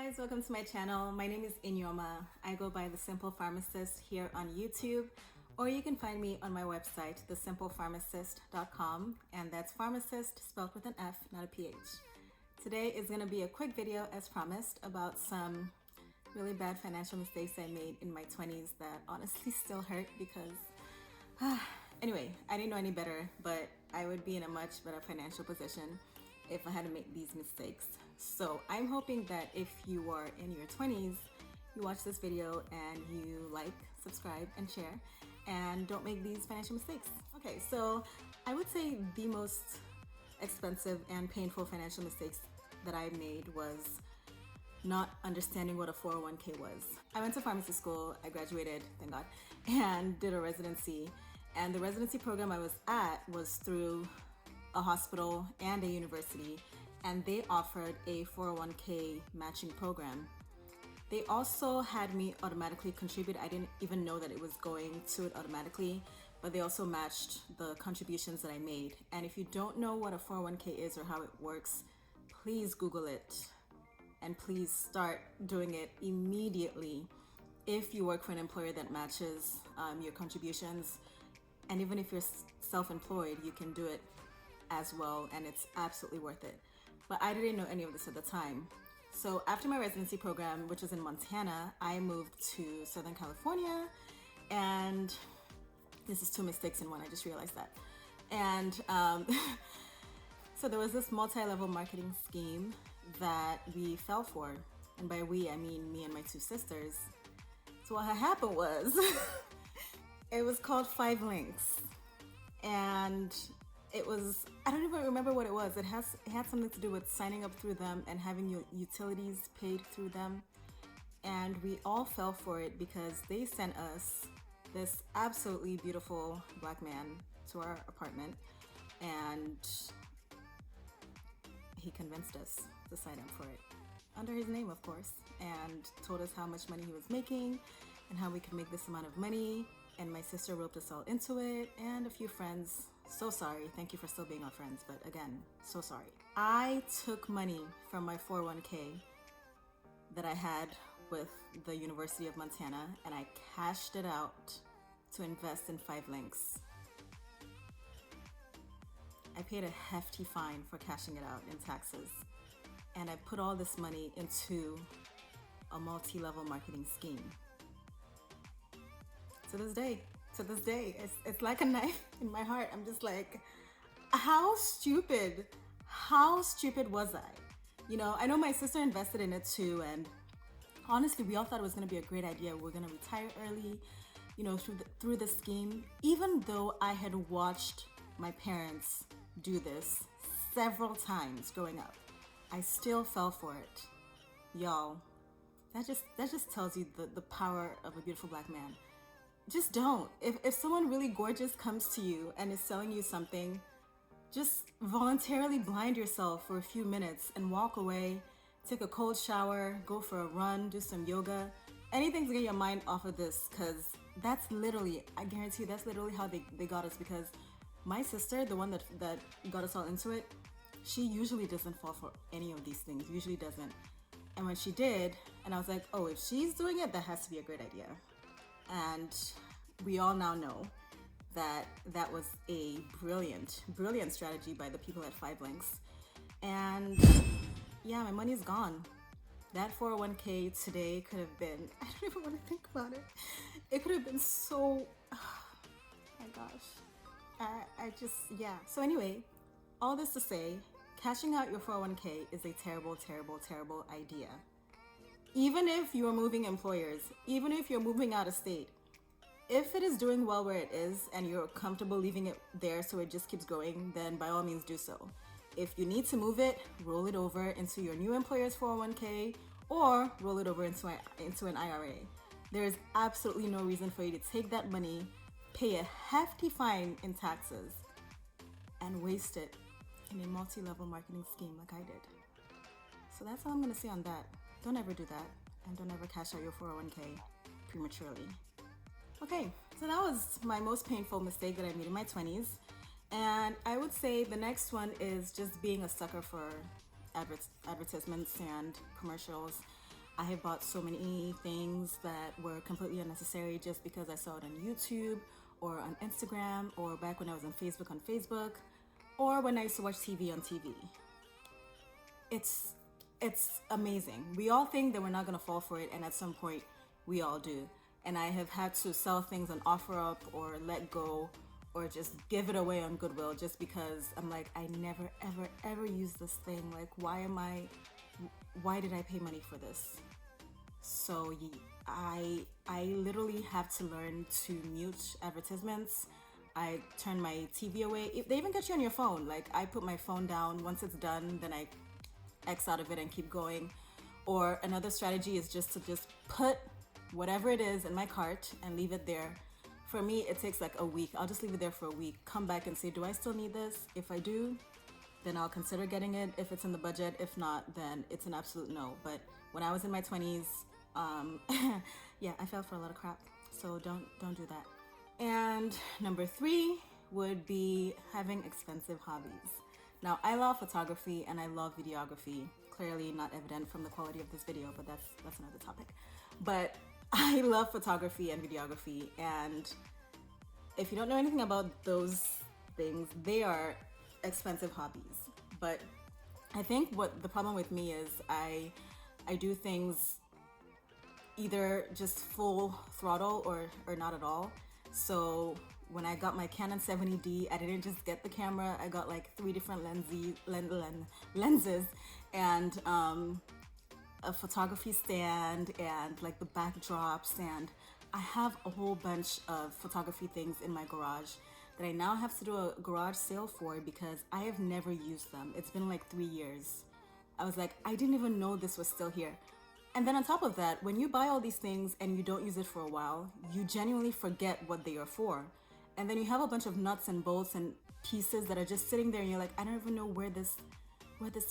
Guys, welcome to my channel. My name is Inyoma. I go by The Simple Pharmacist here on YouTube, or you can find me on my website, thesimplepharmacist.com, and that's pharmacist spelled with an F, not a PH. Today is going to be a quick video, as promised, about some really bad financial mistakes I made in my 20s that honestly still hurt because, anyway, I didn't know any better, but I would be in a much better financial position if I had to make these mistakes. So I'm hoping that if you are in your 20s, you watch this video and you like, subscribe, and share, and don't make these financial mistakes. Okay, so I would say the most expensive and painful financial mistakes that I made was not understanding what a 401k was. I went to pharmacy school, I graduated, thank God, and did a residency. And the residency program I was at was through a hospital and a university, and they offered a 401k matching program. They also had me automatically contribute. I didn't even know that it was going to it automatically, but they also matched the contributions that I made. And if you don't know what a 401k is or how it works, please Google it, and please start doing it immediately if you work for an employer that matches your contributions. And even if you're self-employed, you can do it as well, and it's absolutely worth it. But I didn't know any of this at the time. So after my residency program, which was in Montana, I moved to Southern California, and this is two mistakes in one, I just realized that. And so there was this multi-level marketing scheme that we fell for, and by we I mean me and my two sisters. So what had happened was it was called 5 Links, and it was, I don't even remember what it was. It had something to do with signing up through them and having your utilities paid through them. And we all fell for it because they sent us this absolutely beautiful black man to our apartment, and he convinced us to sign up for it under his name, of course, and told us how much money he was making and how we could make this amount of money. And my sister roped us all into it, and a few friends. So sorry. Thank you for still being our friends, but again, so sorry. I took money from my 401k that I had with the University of Montana, and I cashed it out to invest in 5 Links. I paid a hefty fine for cashing it out in taxes, and I put all this money into a multi-level marketing scheme. To this day, it's like a knife in my heart. I'm just like, how stupid was I? You know, I know my sister invested in it too, and honestly, we all thought it was going to be a great idea. We're going to retire early, you know, through the scheme. Even though I had watched my parents do this several times growing up, I still fell for it. Y'all, that just tells you the power of a beautiful black man. Just don't. If someone really gorgeous comes to you and is selling you something, just voluntarily blind yourself for a few minutes and walk away, take a cold shower, go for a run, do some yoga, anything to get your mind off of this, because that's literally, I guarantee you, that's literally how they got us. Because my sister, the one that got us all into it, she usually doesn't fall for any of these things, usually doesn't. And when she did, and I was like, oh, if she's doing it, that has to be a great idea. And we all now know that that was a brilliant strategy by the people at 5 Links. And yeah, my money's gone. That 401k today could have been, I don't even want to think about it. It could have been so, oh my gosh. I just, yeah. So anyway, all this to say, cashing out your 401k is a terrible idea. Even if you are moving employers, even if you're moving out of state, if it is doing well where it is and you're comfortable leaving it there so it just keeps going, then by all means do so. If you need to move it, roll it over into your new employer's 401k or roll it over into an IRA. There is absolutely no reason for you to take that money, pay a hefty fine in taxes, and waste it in a multi-level marketing scheme like I did. So that's all I'm going to say on that. Don't ever do that, and don't ever cash out your 401k prematurely. Okay, so that was my most painful mistake that I made in my 20s. And I would say the next one is just being a sucker for advertisements and commercials. I have bought so many things that were completely unnecessary just because I saw it on YouTube or on Instagram, or back when I was on Facebook, or when I used to watch TV on TV. It's amazing. We all think that we're not gonna fall for it, and at some point we all do. And I have had to sell things on OfferUp or let go or just give it away on Goodwill just because I'm like, I never ever use this thing. Like, why did I pay money for this? So I literally have to learn to mute advertisements. I turn my TV away. They even get you on your phone. Like, I put my phone down. Once it's done, then I X out of it and keep going. Or another strategy is just to put whatever it is in my cart and leave it there. For me, it takes like a week. I'll just leave it there for a week, come back and say, do I still need this? If I do, then I'll consider getting it if it's in the budget. If not, then it's an absolute no. But when I was in my 20s, yeah, I fell for a lot of crap. So don't do that. And number 3 would be having expensive hobbies. Now, I love photography and I love videography. Clearly not evident from the quality of this video, but that's another topic. But I love photography and videography, and if you don't know anything about those things, they are expensive hobbies. But I think what the problem with me is I do things either just full throttle or not at all. So when I got my Canon 70D, I didn't just get the camera. I got like 3 different lenses and a photography stand and like the backdrops, and I have a whole bunch of photography things in my garage that I now have to do a garage sale for because I have never used them. It's been like 3 years. I was like, I didn't even know this was still here. And then on top of that, when you buy all these things and you don't use it for a while, you genuinely forget what they are for. And then you have a bunch of nuts and bolts and pieces that are just sitting there and you're like, I don't even know where this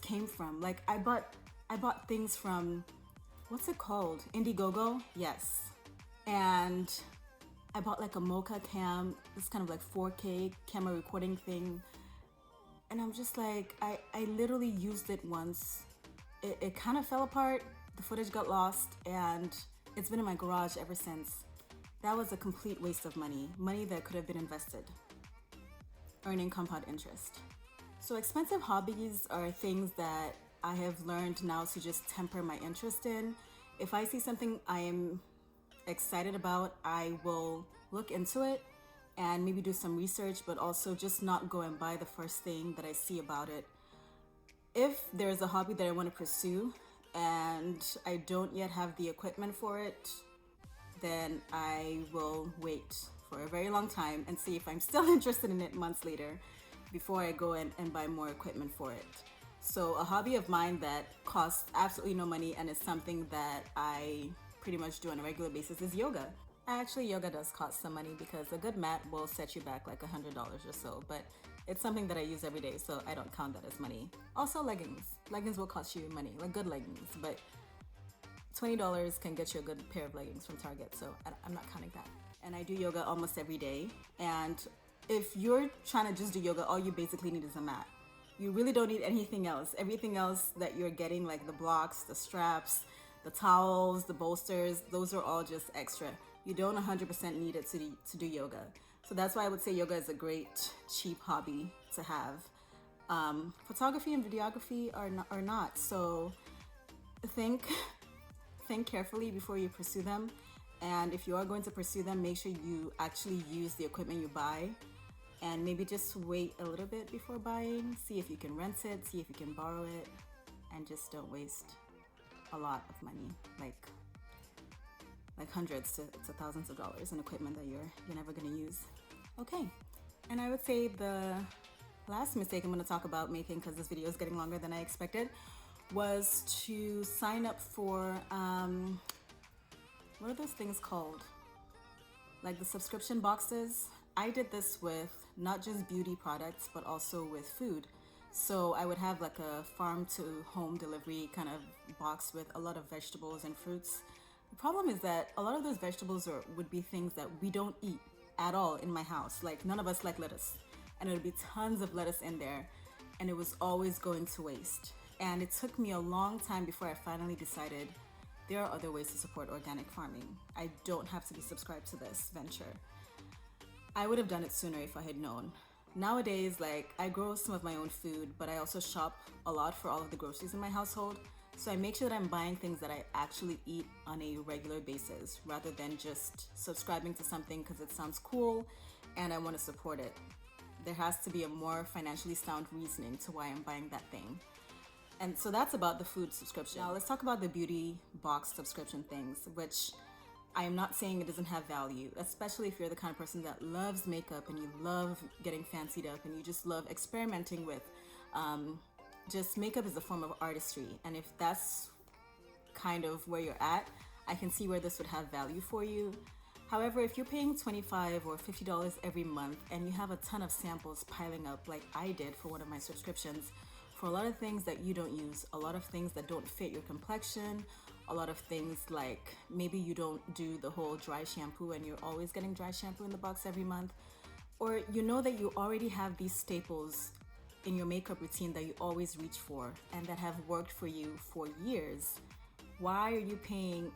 came from. Like, I bought things from, what's it called? Indiegogo? Yes. And I bought like a Mocha cam, this kind of like 4K camera recording thing. And I'm just like, I literally used it once. It kind of fell apart. The footage got lost and it's been in my garage ever since. That was a complete waste of money that could have been invested, earning compound interest. So expensive hobbies are things that I have learned now to just temper my interest in. If I see something I am excited about, I will look into it and maybe do some research, but also just not go and buy the first thing that I see about it. If there's a hobby that I want to pursue and I don't yet have the equipment for it, then I will wait for a very long time and see if I'm still interested in it months later before I go in and buy more equipment for it. So a hobby of mine that costs absolutely no money and is something that I pretty much do on a regular basis is yoga. Actually, yoga does cost some money because a good mat will set you back like $100 or so, but it's something that I use every day, so I don't count that as money. Also, leggings. Leggings will cost you money, like good leggings, but $20 can get you a good pair of leggings from Target, so I'm not counting that. And I do yoga almost every day, and if you're trying to just do yoga, all you basically need is a mat. You really don't need anything else. Everything else that you're getting, like the blocks, the straps, the towels, the bolsters, those are all just extra. You don't 100% need it to do yoga. So that's why I would say yoga is a great, cheap hobby to have. Photography and videography are not. So think carefully before you pursue them. And if you are going to pursue them, make sure you actually use the equipment you buy. And maybe just wait a little bit before buying. See if you can rent it, see if you can borrow it. And just don't waste a lot of money, like hundreds to thousands of dollars in equipment that you're never gonna use. Okay, and I would say the last mistake I'm gonna talk about making, because this video is getting longer than I expected, was to sign up for, what are those things called? Like the subscription boxes. I did this with not just beauty products, but also with food. So I would have like a farm to home delivery kind of box with a lot of vegetables and fruits. The problem is that a lot of those vegetables would be things that we don't eat at all in my house. Like, none of us like lettuce. And there would be tons of lettuce in there. And it was always going to waste. And it took me a long time before I finally decided there are other ways to support organic farming. I don't have to be subscribed to this venture. I would have done it sooner if I had known. Nowadays, like, I grow some of my own food, but I also shop a lot for all of the groceries in my household. So I make sure that I'm buying things that I actually eat on a regular basis rather than just subscribing to something because it sounds cool and I want to support it. There has to be a more financially sound reasoning to why I'm buying that thing. And so that's about the food subscription. Now let's talk about the beauty box subscription things, which I am not saying it doesn't have value, especially if you're the kind of person that loves makeup and you love getting fancied up and you just love experimenting with just makeup is a form of artistry. And if that's kind of where you're at, I can see where this would have value for you. However, if you're paying $25 or $50 every month and you have a ton of samples piling up like I did for one of my subscriptions, for a lot of things that you don't use, a lot of things that don't fit your complexion, a lot of things like maybe you don't do the whole dry shampoo and you're always getting dry shampoo in the box every month, or you know that you already have these staples in your makeup routine that you always reach for and that have worked for you for years. Why are you paying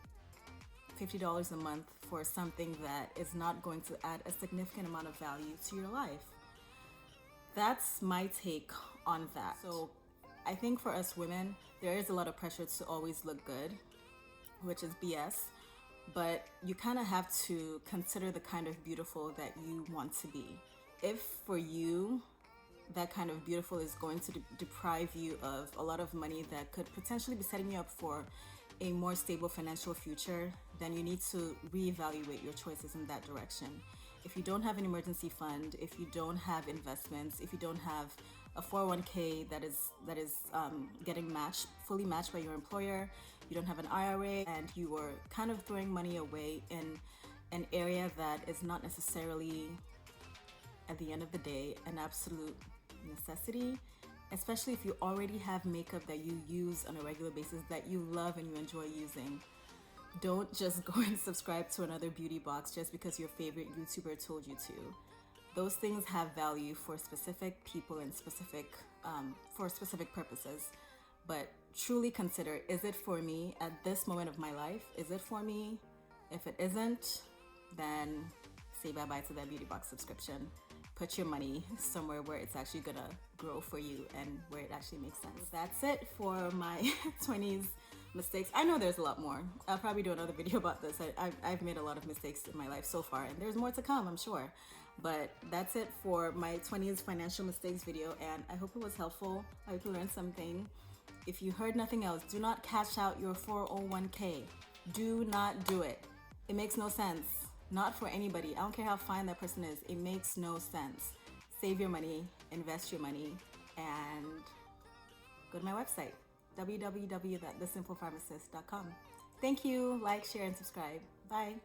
$50 a month for something that is not going to add a significant amount of value to your life? That's my take on that. So I think for us women, there is a lot of pressure to always look good, which is BS, but you kind of have to consider the kind of beautiful that you want to be. If for you, that kind of beautiful is going to deprive you of a lot of money that could potentially be setting you up for a more stable financial future, then you need to reevaluate your choices in that direction. If you don't have an emergency fund, if you don't have investments, if you don't have a 401k that is getting fully matched by your employer, you don't have an IRA, and you are kind of throwing money away in an area that is not necessarily, at the end of the day, an absolute necessity, especially if you already have makeup that you use on a regular basis that you love and you enjoy using. Don't just go and subscribe to another beauty box just because your favorite YouTuber told you to. Those things have value for specific people and for specific purposes. But truly consider, is it for me at this moment of my life? Is it for me? If it isn't, then say bye-bye to that beauty box subscription. Put your money somewhere where it's actually gonna grow for you and where it actually makes sense. That's it for my 20s mistakes. I know there's a lot more. I'll probably do another video about this. I've made a lot of mistakes in my life so far, and there's more to come, I'm sure. But that's it for my 20s financial mistakes video, and I hope it was helpful. I hope you learned something. If you heard nothing else, do not cash out your 401k. Do not do it. It makes no sense. Not for anybody. I don't care how fine that person is. It makes no sense. Save your money, invest your money, and go to my website, www.thesimplepharmacist.com. Thank you. Like, share, and subscribe. Bye.